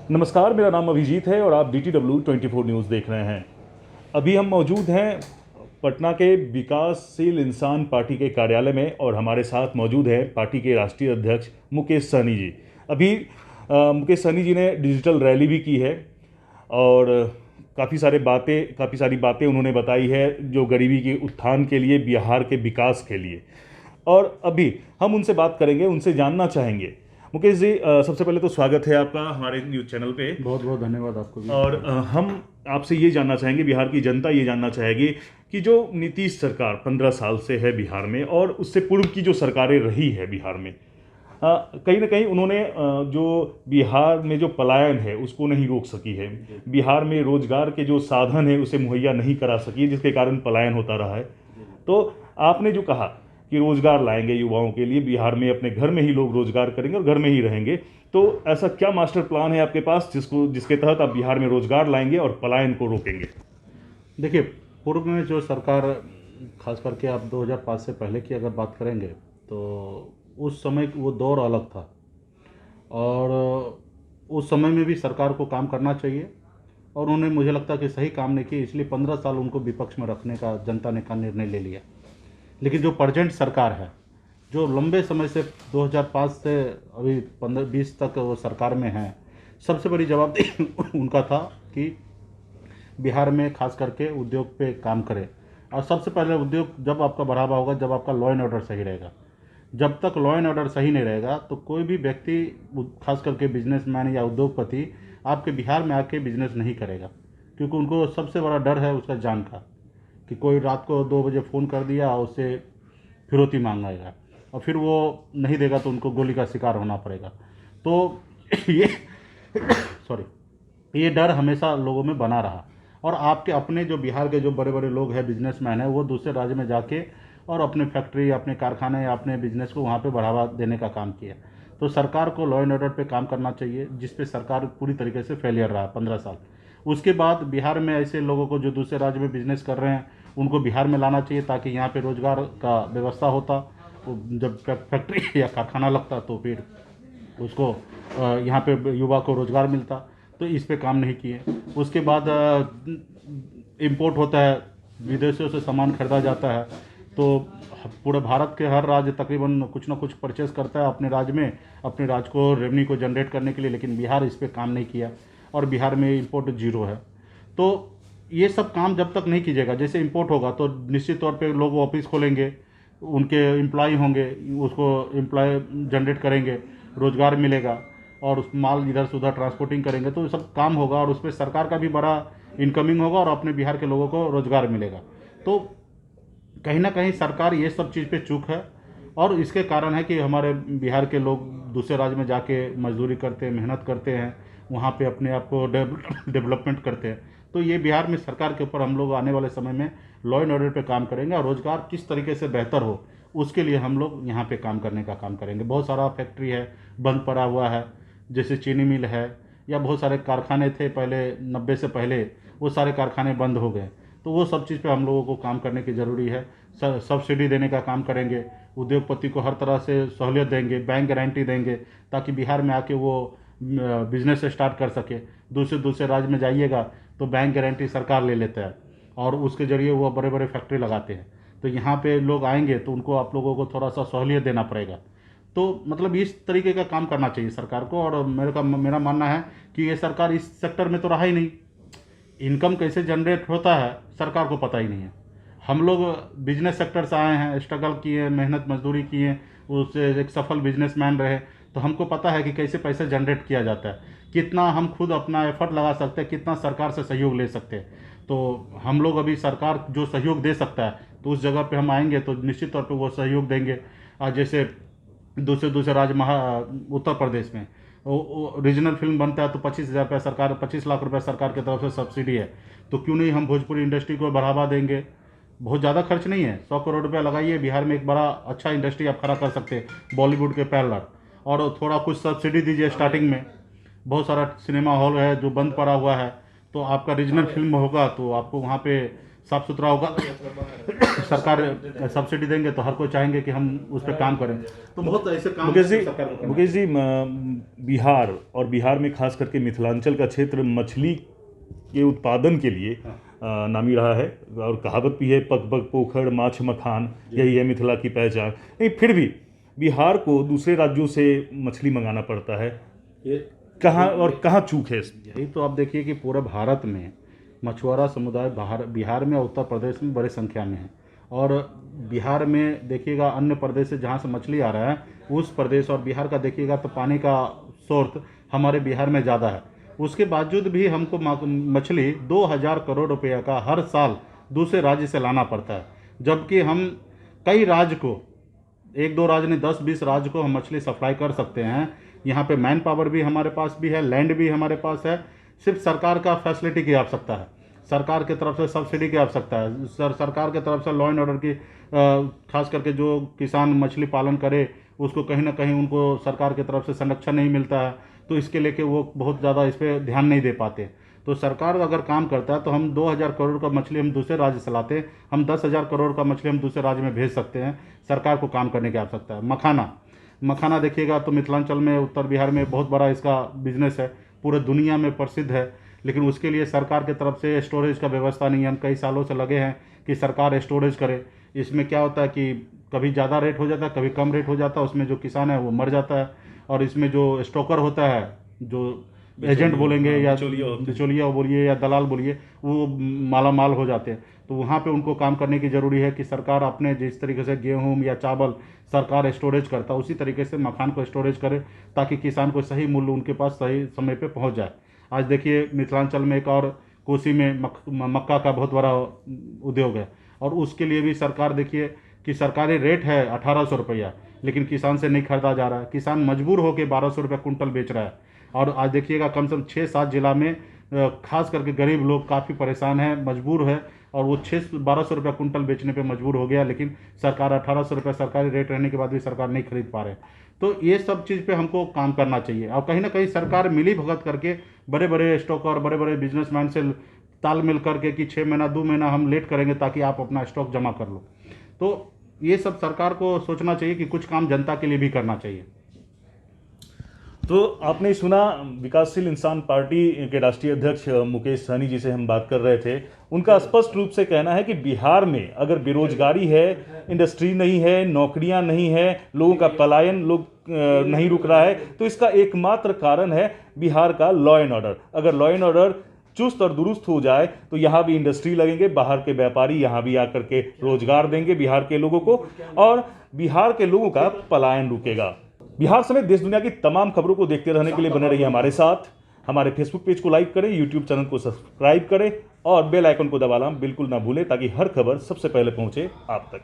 नमस्कार, मेरा नाम अभिजीत है और आप DTW 24 न्यूज़ देख रहे हैं। अभी हम मौजूद हैं पटना के विकासशील इंसान पार्टी के कार्यालय में और हमारे साथ मौजूद है पार्टी के राष्ट्रीय अध्यक्ष मुकेश सहनी जी। अभी मुकेश सहनी जी ने डिजिटल रैली भी की है और काफ़ी सारी बातें उन्होंने बताई है जो गरीबी के उत्थान के लिए, बिहार के विकास के लिए। और अभी हम उनसे बात करेंगे, उनसे जानना चाहेंगे। मुकेश जी, सबसे पहले तो स्वागत है आपका हमारे न्यूज़ चैनल पे। बहुत बहुत धन्यवाद आपको भी। और हम आपसे ये जानना चाहेंगे, बिहार की जनता ये जानना चाहेगी कि जो नीतीश सरकार 15 साल से है बिहार में और उससे पूर्व की जो सरकारें रही है बिहार में, कहीं ना कहीं उन्होंने जो बिहार में जो पलायन है उसको नहीं रोक सकी है। बिहार में रोजगार के जो साधन है उसे मुहैया नहीं करा सकी है, जिसके कारण पलायन होता रहा है। तो आपने जो कहा कि रोजगार लाएंगे युवाओं के लिए, बिहार में अपने घर में ही लोग रोजगार करेंगे और घर में ही रहेंगे, तो ऐसा क्या मास्टर प्लान है आपके पास जिसके तहत आप बिहार में रोजगार लाएंगे और पलायन को रोकेंगे? देखिए, पूर्व में जो सरकार, खास करके आप 2005 से पहले की अगर बात करेंगे तो उस समय वो दौर अलग था। और उस समय में भी सरकार को काम करना चाहिए और उन्होंने, मुझे लगता है कि सही काम नहीं किया, इसलिए 15 साल उनको विपक्ष में रखने का जनता ने का निर्णय ले लिया। लेकिन जो प्रेजेंट सरकार है, जो लंबे समय से 2005 से अभी 15-20 तक वो सरकार में है, सबसे बड़ी जवाबदेही उनका था कि बिहार में खास करके उद्योग पे काम करें। और सबसे पहले उद्योग जब आपका बढ़ावा होगा जब आपका लॉ एंड ऑर्डर सही रहेगा। जब तक लॉ एंड ऑर्डर सही नहीं रहेगा तो कोई भी व्यक्ति, खास करके बिजनेसमैन या उद्योगपति, आपके बिहार में आके बिजनेस नहीं करेगा, क्योंकि उनको सबसे बड़ा डर है उसका जान का, कि कोई रात को 2 बजे फ़ोन कर दिया, उससे फिरौती मांगेगा और फिर वो नहीं देगा तो उनको गोली का शिकार होना पड़ेगा। तो ये ये डर हमेशा लोगों में बना रहा। और आपके अपने जो बिहार के जो बड़े बड़े लोग हैं, बिजनेसमैन हैं, वो दूसरे राज्य में जाके और अपने फैक्ट्री, अपने कारखाने या अपने बिजनेस को वहाँ पे बढ़ावा देने का काम किया। तो सरकार को लॉ एंड ऑर्डर पे काम करना चाहिए, जिस पे सरकार पूरी तरीके से फेलियर रहा 15 साल। उसके बाद बिहार में ऐसे लोगों को जो दूसरे राज्य में बिजनेस कर रहे हैं उनको बिहार में लाना चाहिए, ताकि यहाँ पे रोजगार का व्यवस्था होता। जब फैक्ट्री या कारखाना लगता तो फिर उसको यहाँ पे युवा को रोजगार मिलता। तो इस पे काम नहीं किए। उसके बाद इंपोर्ट होता है, विदेशों से सामान खरीदा जाता है, तो पूरे भारत के हर राज्य तकरीबन कुछ ना कुछ परचेस करता है अपने राज्य में, अपने राज्य को रेवेन्यू को जनरेट करने के लिए। लेकिन बिहार इस पे काम नहीं किया और बिहार में इंपोर्ट जीरो है। तो ये सब काम जब तक नहीं कीजिएगा, जैसे इंपोर्ट होगा तो निश्चित तौर पे लोग ऑफिस खोलेंगे, उनके एम्प्लॉय होंगे, उसको एम्प्लॉय जनरेट करेंगे, रोज़गार मिलेगा और उस माल इधर से उधर ट्रांसपोर्टिंग करेंगे, तो सब काम होगा और उस पर सरकार का भी बड़ा इनकमिंग होगा और अपने बिहार के लोगों को रोज़गार मिलेगा। तो कहीं ना कहीं सरकार ये सब चीज़ पे चूक है और इसके कारण है कि हमारे बिहार के लोग दूसरे राज्य में जाके मजदूरी करते हैं, मेहनत करते हैं, वहाँ पे अपने आप को डेवलपमेंट करते हैं। तो ये बिहार में सरकार के ऊपर हम लोग आने वाले समय में लॉ एंड ऑर्डर पे काम करेंगे और रोज़गार किस तरीके से बेहतर हो उसके लिए हम लोग यहाँ पे काम करने का काम करेंगे। बहुत सारा फैक्ट्री है बंद पड़ा हुआ है, जैसे चीनी मिल है, या बहुत सारे कारखाने थे पहले 90 से पहले, वो सारे कारखाने बंद हो गए। तो वो सब चीज़ पे हम लोगों को काम करने की ज़रूरी है। सब्सिडी देने का काम करेंगे, उद्योगपति को हर तरह से सहूलियत देंगे, बैंक गारंटी देंगे, ताकि बिहार में आके वो बिजनेस स्टार्ट कर सके। दूसरे दूसरे राज्य में जाइएगा तो बैंक गारंटी सरकार ले लेता है और उसके ज़रिए वो बड़े बड़े फैक्ट्री लगाते हैं। तो यहाँ पे लोग आएंगे तो उनको आप लोगों को थोड़ा सा सहूलियत देना पड़ेगा। तो मतलब इस तरीके का काम करना चाहिए सरकार को। और मेरा मानना है कि ये सरकार इस सेक्टर में तो रहा ही नहीं। इनकम कैसे जनरेट होता है सरकार को पता ही नहीं है। हम लोग बिजनेस सेक्टर से आए हैं, स्ट्रगल किए, मेहनत मजदूरी किए, उससे एक सफल बिजनेसमैन रहे, तो हमको पता है कि कैसे पैसे जनरेट किया जाता है, कितना हम खुद अपना एफर्ट लगा सकते हैं, कितना सरकार से सहयोग ले सकते हैं। तो हम लोग अभी सरकार जो सहयोग दे सकता है तो उस जगह पे हम आएंगे तो निश्चित तौर पे वो सहयोग देंगे। जैसे दूसरे दूसरे राज्य, उत्तर प्रदेश में रीजनल फिल्म बनता है तो 25,000 रुपये सरकार, 25 लाख रुपये सरकार की तरफ से सब्सिडी है। तो क्यों नहीं हम भोजपुरी इंडस्ट्री को बढ़ावा देंगे। बहुत ज़्यादा खर्च नहीं है, 100 करोड़ रुपया लगाइए, बिहार में एक बड़ा अच्छा इंडस्ट्री आप खड़ा कर सकते हैं बॉलीवुड के पैरेलल। और थोड़ा कुछ सब्सिडी दीजिए स्टार्टिंग में। बहुत सारा सिनेमा हॉल है जो बंद पड़ा हुआ है, तो आपका रीजनल फिल्म होगा तो आपको वहाँ पे साफ सुथरा होगा, सरकार सब्सिडी देंगे तो हर कोई चाहेंगे कि हम उस पर काम करें। तो बहुत ऐसे काम सरकार को करना मुकेश जी, बिहार और बिहार में खास करके मिथिलांचल का क्षेत्र मछली के उत्पादन के लिए नामी रहा है, और कहावत भी है, पग पग पोखर माछ मखान, यही है मिथिला की पहचान। नहीं, फिर भी बिहार को दूसरे राज्यों से मछली मंगाना पड़ता है, ये कहाँ और कहाँ चूक है इसमें? यही तो आप देखिए कि पूरे भारत में मछुआरा समुदाय बिहार में और उत्तर प्रदेश में बड़ी संख्या में है। और बिहार में देखिएगा अन्य प्रदेश से जहाँ से मछली आ रहा है, उस प्रदेश और बिहार का देखिएगा तो पानी का स्रोत हमारे बिहार में ज़्यादा है। उसके बावजूद भी हमको मछली 2000 करोड़ रुपये का हर साल दूसरे राज्य से लाना पड़ता है, जबकि हम कई राज्य को, 1-2 राज्य ने 10-20 राज्य को हम मछली सप्लाई कर सकते हैं। यहाँ पे मैन पावर भी हमारे पास भी है, लैंड भी हमारे पास है। सिर्फ सरकार का फैसिलिटी की आवश्यकता है, सरकार की तरफ से सब्सिडी की आवश्यकता है, सरकार की तरफ से लॉ एंड ऑर्डर की, खास करके जो किसान मछली पालन करे उसको कहीं ना कहीं उनको सरकार की तरफ से संरक्षण नहीं मिलता है, तो इसके लेके वो बहुत ज़्यादा इस पर ध्यान नहीं दे पाते। तो सरकार अगर काम करता है तो हम 2000 करोड़ का मछली हम दूसरे राज्य से लाते हैं, हम 10,000 करोड़ का मछली हम दूसरे राज्य में भेज सकते हैं। सरकार को काम करने की आवश्यकता है। मखाना देखिएगा तो मिथिलांचल में, उत्तर बिहार में बहुत बड़ा इसका बिजनेस है, पूरे दुनिया में प्रसिद्ध है, लेकिन उसके लिए सरकार की तरफ से स्टोरेज का व्यवस्था नहीं है। हम कई सालों से लगे हैं कि सरकार स्टोरेज करे। इसमें क्या होता है कि कभी ज़्यादा रेट हो जाता है, कभी कम रेट हो जाता है, उसमें जो किसान है वो मर जाता है, और इसमें जो स्टॉकर होता है, जो एजेंट बोलेंगे या बिचौलिया बोलिए या दलाल बोलिए, वो माला माल हो जाते हैं। तो वहाँ पे उनको काम करने की ज़रूरी है कि सरकार अपने जिस तरीके से गेहूं या चावल सरकार स्टोरेज करता है, उसी तरीके से मखान को स्टोरेज करे, ताकि किसान को सही मूल्य उनके पास सही समय पे पहुँच जाए। आज देखिए मिथिलांचल में एक और कोसी में मक्का का बहुत बड़ा उद्योग है, और उसके लिए भी सरकार देखिए कि सरकारी रेट है 1800 रुपया, लेकिन किसान से नहीं खरीदा जा रहा है। किसान मजबूर होकर 1200 रुपये कुंटल बेच रहा है। और आज देखिएगा कम से कम 6-7 जिला में खास करके गरीब लोग काफ़ी परेशान हैं, मजबूर है, और वो 1200 रुपये कुंटल बेचने पे मजबूर हो गया, लेकिन सरकार 1800 रुपये सरकारी रेट रहने के बाद भी सरकार नहीं खरीद पा रहे। तो ये सब चीज़ पे हमको काम करना चाहिए, और कहीं ना कहीं सरकार मिली भगत करके बड़े बड़े स्टॉकर, बड़े बड़े बिजनेसमैन से तालमेल करके कि 6 महीना 2 महीना हम लेट करेंगे ताकि आप अपना स्टॉक जमा कर लो। तो ये सब सरकार को सोचना चाहिए कि कुछ काम जनता के लिए भी करना चाहिए। तो आपने सुना, विकासशील इंसान पार्टी के राष्ट्रीय अध्यक्ष मुकेश सहनी जी से हम बात कर रहे थे। उनका स्पष्ट रूप से कहना है कि बिहार में अगर बेरोजगारी है, इंडस्ट्री नहीं है, नौकरियां नहीं है, लोगों का पलायन नहीं रुक रहा है, तो इसका एकमात्र कारण है बिहार का लॉ एंड ऑर्डर। अगर लॉ एंड ऑर्डर चुस्त और दुरुस्त हो जाए तो यहाँ भी इंडस्ट्री लगेंगे, बाहर के व्यापारी यहाँ भी आकर के रोजगार देंगे बिहार के लोगों को, और बिहार के लोगों का पलायन रुकेगा। बिहार समेत देश दुनिया की तमाम खबरों को देखते रहने के लिए बने रहिए हमारे साथ। हमारे फेसबुक पेज को लाइक करें, यूट्यूब चैनल को सब्सक्राइब करें, और बेल आइकन को दबाना बिल्कुल ना भूलें, ताकि हर खबर सबसे पहले पहुंचे आप तक।